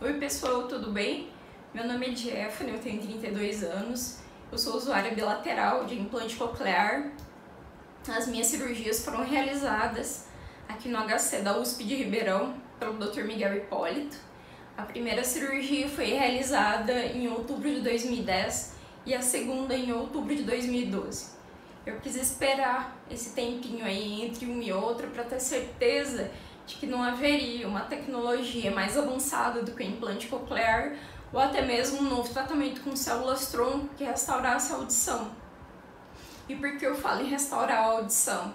Oi pessoal, tudo bem? Meu nome é Jeffrey, eu tenho 32 anos, eu sou usuária bilateral de implante coclear. As minhas cirurgias foram realizadas aqui no HC da USP de Ribeirão pelo Dr. Miguel Hipólito. A primeira cirurgia foi realizada em outubro de 2010 e a segunda em outubro de 2012. Eu quis esperar esse tempinho aí entre um e outro para ter certeza de que não haveria uma tecnologia mais avançada do que o implante coclear ou até mesmo um novo tratamento com células-tronco que restaurasse a audição. E por que eu falo em restaurar a audição?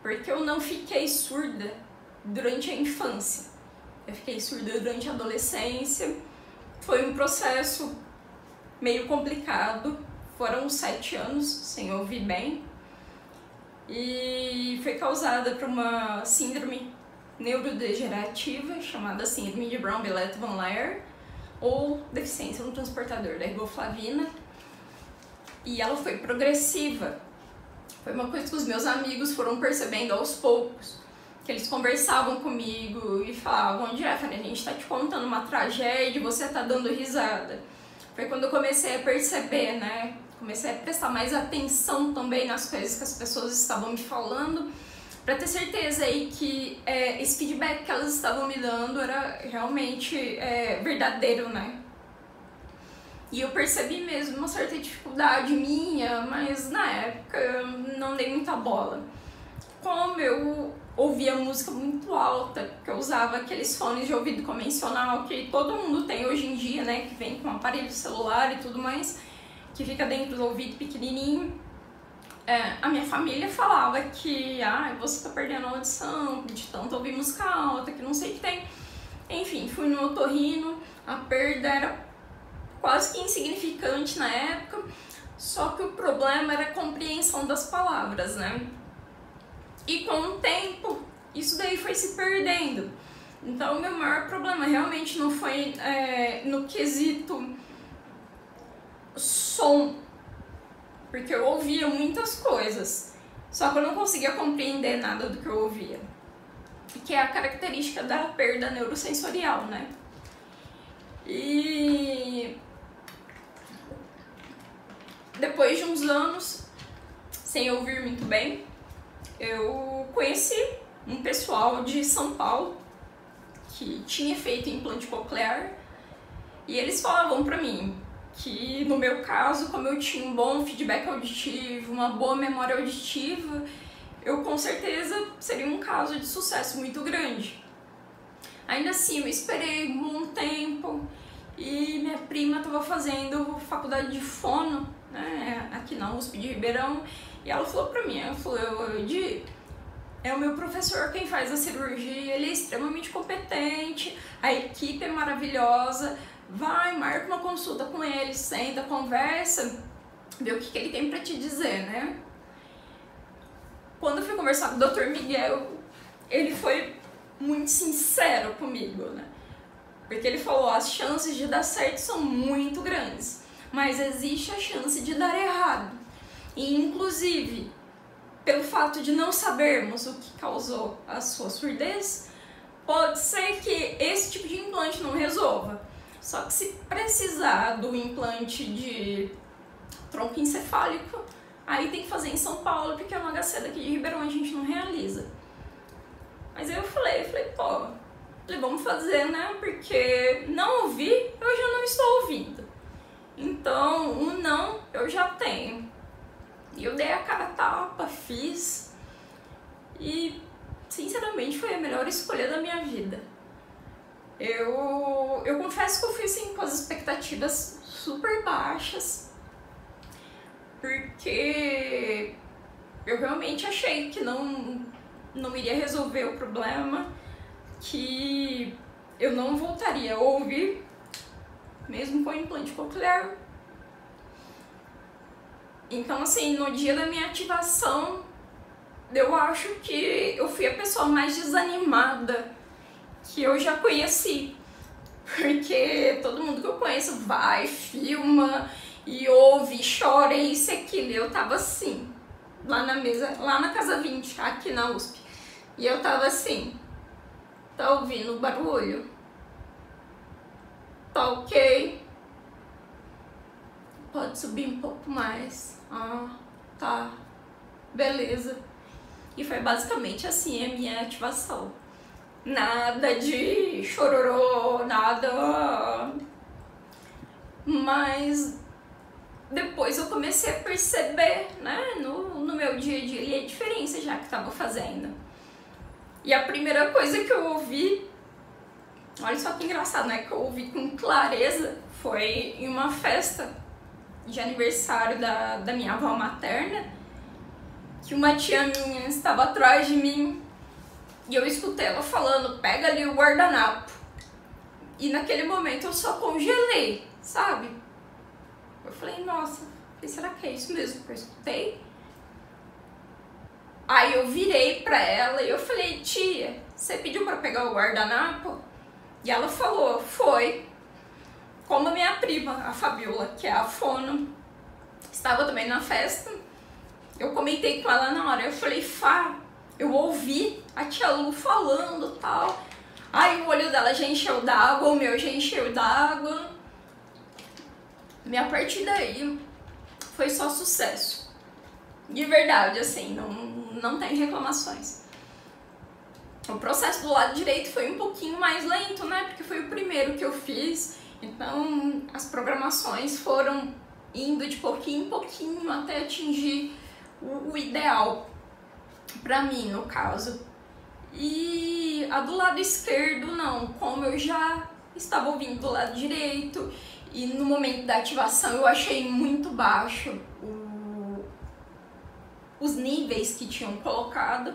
Porque eu não fiquei surda durante a infância. Eu fiquei surda durante a adolescência. Foi um processo meio complicado. Foram 7 anos sem ouvir bem. E foi causada por uma síndrome neurodegenerativa chamada síndrome de Brown-Billett-Van Leer, ou deficiência no transportador da riboflavina. E ela foi progressiva. Foi uma coisa que os meus amigos foram percebendo aos poucos, que eles conversavam comigo e falavam: Jeffrey, a gente tá te contando uma tragédia e você tá dando risada. Foi quando eu comecei a perceber, né? Comecei a prestar mais atenção também nas coisas que as pessoas estavam me falando, para ter certeza aí que esse feedback que elas estavam me dando era realmente verdadeiro, né? E eu percebi mesmo uma certa dificuldade minha, mas na época eu não dei muita bola. Como eu ouvia música muito alta, porque eu usava aqueles fones de ouvido convencional que todo mundo tem hoje em dia, né? Que vem com aparelho celular e tudo mais, que fica dentro do ouvido pequenininho. A minha família falava que você tá perdendo a audição de tanto ouvir música alta, que não sei o que tem. Enfim, fui no otorrino, a perda era quase que insignificante na época, só que o problema era a compreensão das palavras, né? E com o tempo, isso daí foi se perdendo. Então, o meu maior problema realmente não foi no quesito som, porque eu ouvia muitas coisas, só que eu não conseguia compreender nada do que eu ouvia, que é a característica da perda neurosensorial, né? E depois de uns anos sem ouvir muito bem, eu conheci um pessoal de São Paulo que tinha feito implante coclear e eles falavam pra mim que no meu caso, como eu tinha um bom feedback auditivo, uma boa memória auditiva, eu com certeza seria um caso de sucesso muito grande. Ainda assim, eu esperei um bom tempo e minha prima estava fazendo faculdade de fono, né, aqui na USP de Ribeirão, e ela falou pra mim, ela falou: é o meu professor quem faz a cirurgia, ele é extremamente competente, a equipe é maravilhosa, vai, marca uma consulta com ele, senta, conversa, vê o que ele tem pra te dizer, né? Quando eu fui conversar com o Dr. Miguel, ele foi muito sincero comigo, né? Porque ele falou: as chances de dar certo são muito grandes, mas existe a chance de dar errado. E inclusive, pelo fato de não sabermos o que causou a sua surdez, pode ser que esse tipo de implante não resolva. Só que se precisar do implante de tronco encefálico, aí tem que fazer em São Paulo, porque é uma HC daqui de Ribeirão, a gente não realiza. Mas aí eu falei, vamos fazer, né? Porque não ouvir, eu já não estou ouvindo. Então, um não, eu já tenho. E eu dei a cara a tapa, fiz. E, sinceramente, foi a melhor escolha da minha vida. Eu confesso que eu fui assim, com as expectativas super baixas, porque eu realmente achei que não iria resolver o problema, que eu não voltaria a ouvir, mesmo com implante coclear. Então, assim, no dia da minha ativação, eu acho que eu fui a pessoa mais desanimada que eu já conheci, porque todo mundo que eu conheço vai, filma e ouve, chora, isso e aquilo. Eu tava assim, lá na mesa, lá na Casa 20, aqui na USP, e eu tava assim: tá ouvindo o barulho? pode subir um pouco mais. Ah, tá, beleza. E foi basicamente assim a minha ativação. Nada de chororô, nada. Mas depois eu comecei a perceber, né, no meu dia a dia, a diferença já que estava fazendo. E a primeira coisa que eu ouvi, olha só que engraçado, né, que eu ouvi com clareza, foi em uma festa de aniversário da minha avó materna, que uma tia minha estava atrás de mim e eu escutei ela falando, pega ali o guardanapo. E naquele momento eu só congelei, sabe? Eu falei, nossa, será que é isso mesmo que eu escutei? Aí eu virei pra ela e eu falei, tia, você pediu pra pegar o guardanapo? E ela falou, foi. Como a minha prima, a Fabiola, que é a fono, estava também na festa, eu comentei com ela na hora, eu falei, Fá, eu ouvi a tia Lu falando e tal. Aí o olho dela já encheu d'água, o meu já encheu d'água. E a partir daí foi só sucesso. De verdade, assim, não tem reclamações. O processo do lado direito foi um pouquinho mais lento, né? Porque foi o primeiro que eu fiz. Então as programações foram indo de pouquinho em pouquinho até atingir o ideal pra mim, no caso. E a do lado esquerdo não, como eu já estava ouvindo do lado direito e no momento da ativação eu achei muito baixo os níveis que tinham colocado,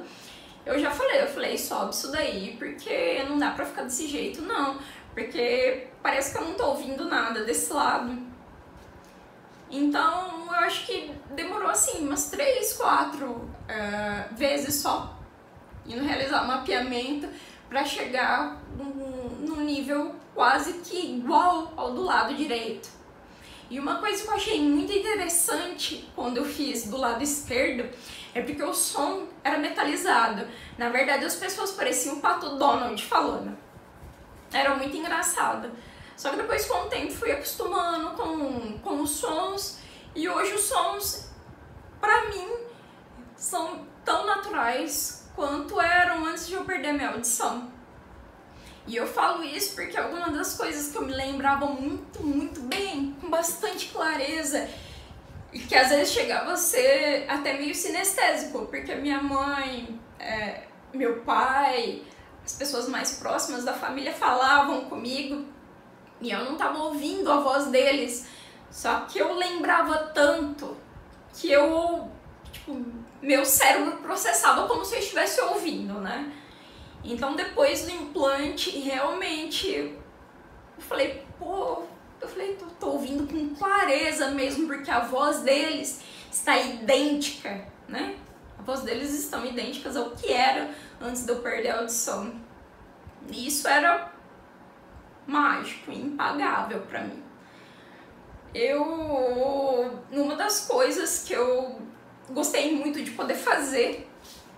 eu falei, sobe isso daí, porque não dá pra ficar desse jeito não, porque parece que eu não tô ouvindo nada desse lado. Então eu acho que demorou assim umas 3, 4 vezes só indo realizar o mapeamento para chegar num nível quase que igual ao do lado direito. E uma coisa que eu achei muito interessante quando eu fiz do lado esquerdo é porque o som era metalizado. Na verdade, as pessoas pareciam o Pato Donald falando. Era muito engraçado. Só que depois, com o tempo, fui acostumando com os sons. E hoje os sons, pra mim, são tão naturais quanto eram antes de eu perder minha audição. E eu falo isso porque algumas das coisas que eu me lembrava muito bem, com bastante clareza, e que às vezes chegava a ser até meio sinestésico, porque minha mãe, meu pai, as pessoas mais próximas da família falavam comigo e eu não estava ouvindo a voz deles, só que eu lembrava tanto que meu cérebro processava como se eu estivesse ouvindo, né? Então depois do implante, realmente, eu falei, tô ouvindo com clareza mesmo, porque a voz deles está idêntica, né? A voz deles estão idênticas ao que era antes de eu perder a audição. E isso era mágico, impagável pra mim. Uma das coisas que eu gostei muito de poder fazer,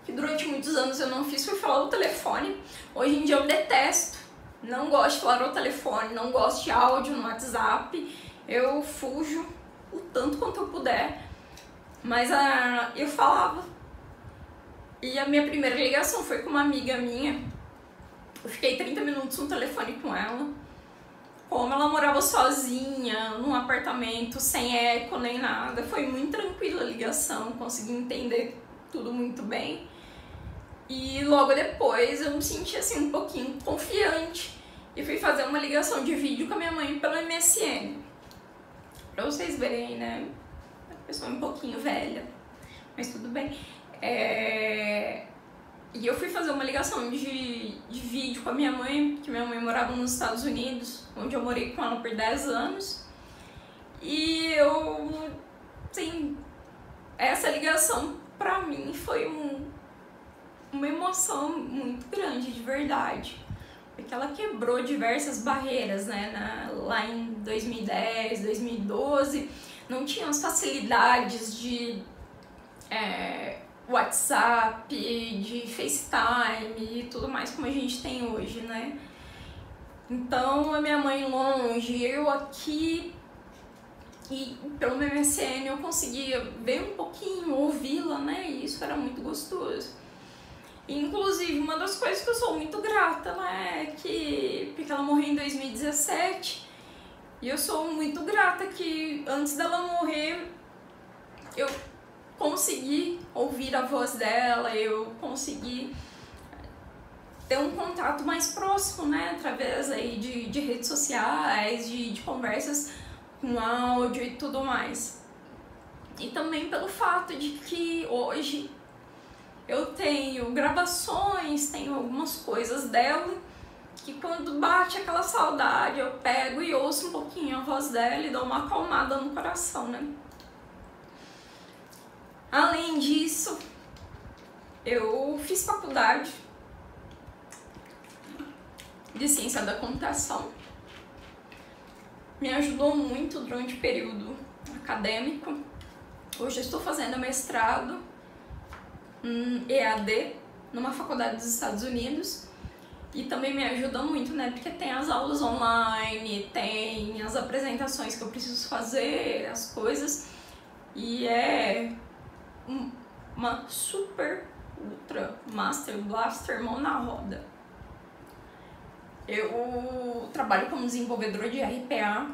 que durante muitos anos eu não fiz, foi falar o telefone. Hoje em dia eu detesto, não gosto de falar ao telefone, não gosto de áudio no WhatsApp, eu fujo o tanto quanto eu puder, mas eu falava. E a minha primeira ligação foi com uma amiga minha, eu fiquei 30 minutos no telefone com ela. Como ela morava sozinha, num apartamento, sem eco nem nada, foi muito tranquila a ligação, consegui entender tudo muito bem. E logo depois eu me senti assim um pouquinho confiante e fui fazer uma ligação de vídeo com a minha mãe pelo MSN. Pra vocês verem, né? A pessoa é um pouquinho velha, mas tudo bem. E eu fui fazer uma ligação de vídeo com a minha mãe, porque minha mãe morava nos Estados Unidos, onde eu morei com ela por 10 anos. E essa ligação pra mim foi uma emoção muito grande, de verdade. Porque ela quebrou diversas barreiras, né? Lá em 2010, 2012, não tinham as facilidades de WhatsApp, de FaceTime e tudo mais como a gente tem hoje, né? Então a minha mãe longe, eu aqui, E pelo meu MSN eu conseguia ver um pouquinho, ouvi-la, né? E isso era muito gostoso. Inclusive, uma das coisas que eu sou muito grata, né, é que porque ela morreu em 2017 e eu sou muito grata que antes dela morrer eu consegui ouvir a voz dela, eu consegui ter um contato mais próximo, né, através aí de redes sociais, de conversas com áudio e tudo mais. E também pelo fato de que hoje eu tenho gravações, tenho algumas coisas dela, que quando bate aquela saudade eu pego e ouço um pouquinho a voz dela e dou uma acalmada no coração, né? Além disso, eu fiz faculdade de ciência da computação. Me ajudou muito durante o período acadêmico. Hoje eu estou fazendo mestrado EAD numa faculdade dos Estados Unidos e também me ajuda muito, né? Porque tem as aulas online, tem as apresentações que eu preciso fazer, as coisas, e é uma super ultra master blaster mão na roda. Eu trabalho como desenvolvedora de RPA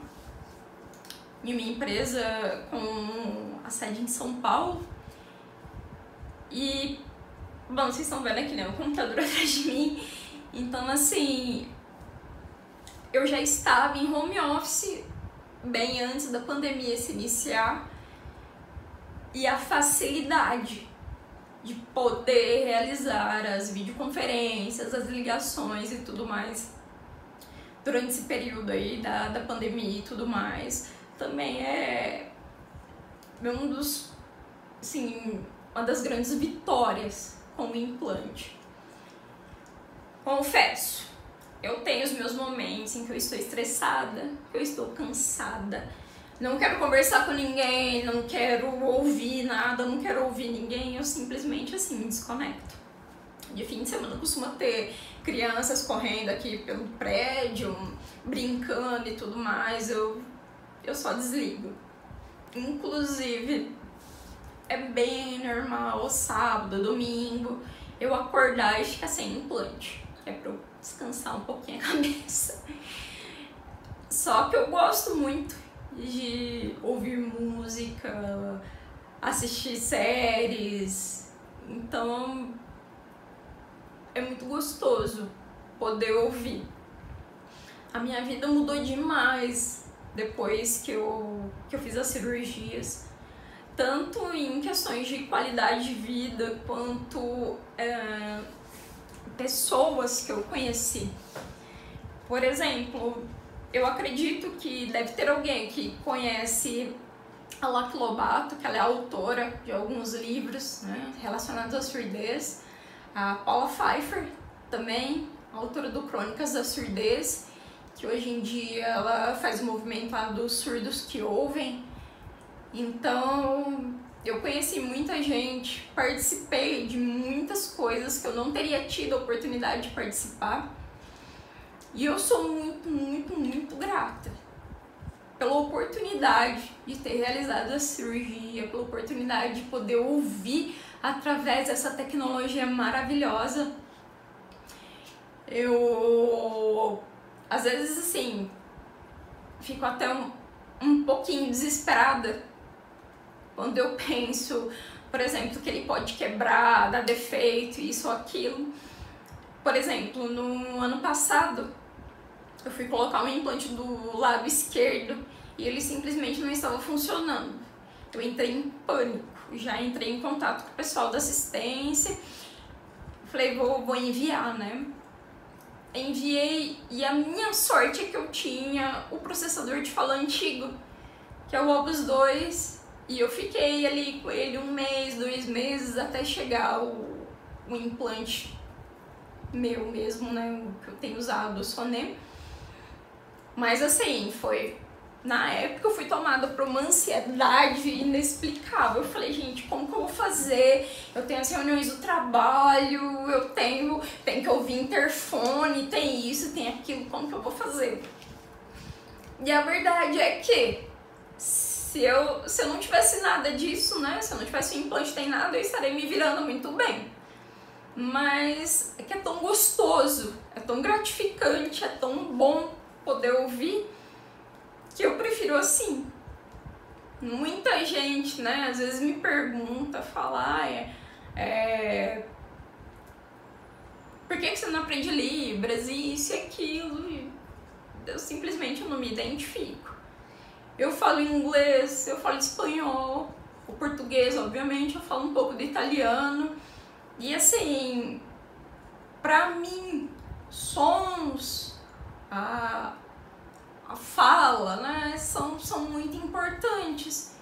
em uma empresa com a sede em São Paulo. E, bom, vocês estão vendo aqui, né, o computador atrás de mim. Então, assim, eu já estava em home office bem antes da pandemia se iniciar. E a facilidade de poder realizar as videoconferências, as ligações e tudo mais durante esse período aí da pandemia e tudo mais, também é um dos, assim, uma das grandes vitórias com o implante. Confesso, eu tenho os meus momentos em que eu estou estressada, que eu estou cansada, não quero conversar com ninguém, não quero ouvir nada, não quero ouvir ninguém, eu simplesmente assim me desconecto. De fim de semana costuma ter crianças correndo aqui pelo prédio, brincando e tudo mais, eu só desligo. Inclusive, é bem normal, sábado, domingo, eu acordar e ficar sem implante, que é pra eu descansar um pouquinho a cabeça. Só que eu gosto muito de ouvir música, assistir séries, então é muito gostoso poder ouvir. A minha vida mudou demais depois que eu fiz as cirurgias, tanto em questões de qualidade de vida quanto pessoas que eu conheci. Por exemplo, eu acredito que deve ter alguém que conhece a Laki Lobato, que ela é autora de alguns livros, né, relacionados à surdez. A Paula Pfeiffer, também, autora do Crônicas da Surdez, que hoje em dia ela faz o movimento lá dos surdos que ouvem. Então, eu conheci muita gente, participei de muitas coisas que eu não teria tido a oportunidade de participar. E eu sou muito, muito, muito grata pela oportunidade de ter realizado a cirurgia, pela oportunidade de poder ouvir através dessa tecnologia maravilhosa. Eu, às vezes, assim, fico até um pouquinho desesperada quando eu penso, por exemplo, que ele pode quebrar, dar defeito, isso ou aquilo. Por exemplo, no ano passado, eu fui colocar um implante do lado esquerdo e ele simplesmente não estava funcionando. Eu entrei em pânico, já entrei em contato com o pessoal da assistência, falei, vou enviar, né? Enviei e a minha sorte é que eu tinha o processador de fala antigo, que é o Opus 2, e eu fiquei ali com ele 1 mês, 2 meses, até chegar o implante meu mesmo, né? O que eu tenho usado, o Soné. Mas assim, na época eu fui tomada por uma ansiedade inexplicável. Eu falei, gente, como que eu vou fazer? Eu tenho as reuniões do trabalho, eu tenho que ouvir interfone, tem isso, tem aquilo, como que eu vou fazer? E a verdade é que se eu não tivesse nada disso, né? Se eu não tivesse um implante nem nada, eu estaria me virando muito bem. Mas é que é tão gostoso, é tão gratificante, é tão bom poder ouvir, que eu prefiro assim. Muita gente, né, às vezes me pergunta, fala, por que você não aprende Libras, isso e aquilo? E eu simplesmente não me identifico. Eu falo inglês, eu falo espanhol, o português, obviamente, eu falo um pouco de italiano. E assim, pra mim, sons, a fala, né, são muito importantes.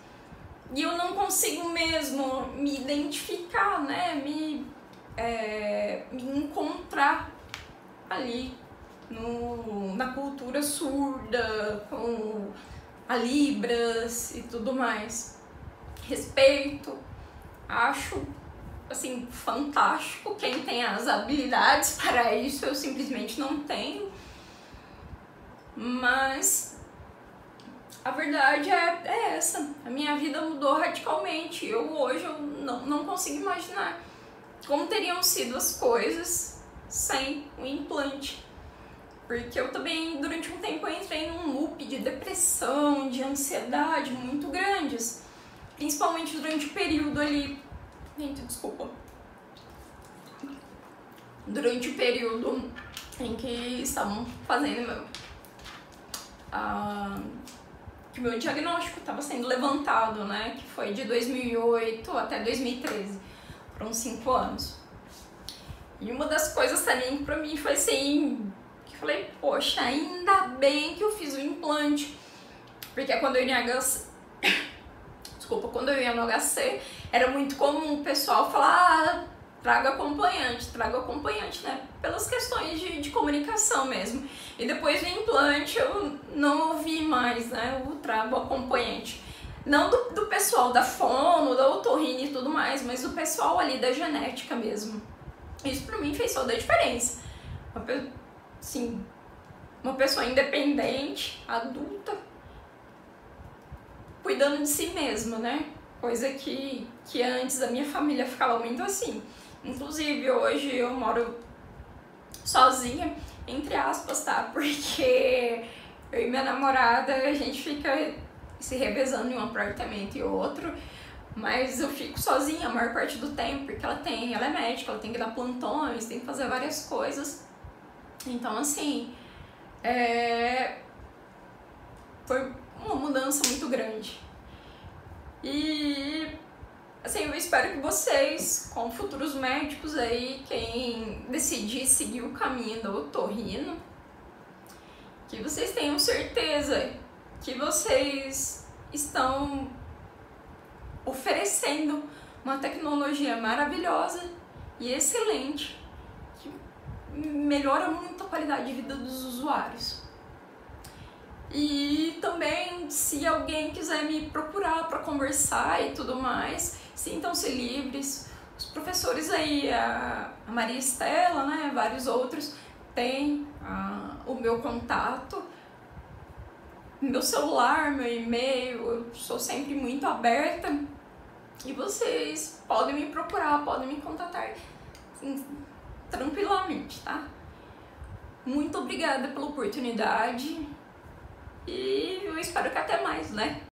E eu não consigo mesmo me identificar, né, me encontrar ali na cultura surda, com a Libras e tudo mais. Respeito, acho assim, fantástico quem tem as habilidades para isso, eu simplesmente não tenho. Mas a verdade é essa, a minha vida mudou radicalmente. Hoje eu não consigo imaginar como teriam sido as coisas sem o implante. Porque eu também, durante um tempo, eu entrei num loop de depressão, de ansiedade muito grandes. Principalmente durante o período ali... Gente, desculpa. Durante o período em que estavam fazendo que o meu diagnóstico estava sendo levantado, né? Que foi de 2008 até 2013. Foram 5 anos. E uma das coisas também que pra mim foi assim... Que eu falei, poxa, ainda bem que eu fiz o implante. Porque quando eu ia quando eu ia no HC, era muito comum o pessoal falar, traga acompanhante, né? Pelas questões de comunicação mesmo. E depois do implante eu não ouvi mais, né? O trago acompanhante. Não do pessoal da fono, da otorrino e tudo mais, mas do pessoal ali da genética mesmo. Isso pra mim fez toda a diferença. Uma pessoa independente, adulta, cuidando de si mesma, né? Coisa que antes a minha família ficava muito assim. Inclusive, hoje eu moro sozinha, entre aspas, tá? Porque eu e minha namorada, a gente fica se revezando em um apartamento e outro. Mas eu fico sozinha a maior parte do tempo, porque ela é médica, ela tem que dar plantões, tem que fazer várias coisas. Então, assim, foi uma mudança muito grande. E, assim, eu espero que vocês, como futuros médicos aí, quem decidir seguir o caminho do otorrino, que vocês tenham certeza que vocês estão oferecendo uma tecnologia maravilhosa e excelente, que melhora muito a qualidade de vida dos usuários. E também, se alguém quiser me procurar para conversar e tudo mais, sintam-se livres. Os professores aí, a Maria Estela, né, vários outros, têm o meu contato, meu celular, meu e-mail, eu sou sempre muito aberta. E vocês podem me procurar, podem me contatar assim, tranquilamente, tá? Muito obrigada pela oportunidade e eu espero que até mais, né?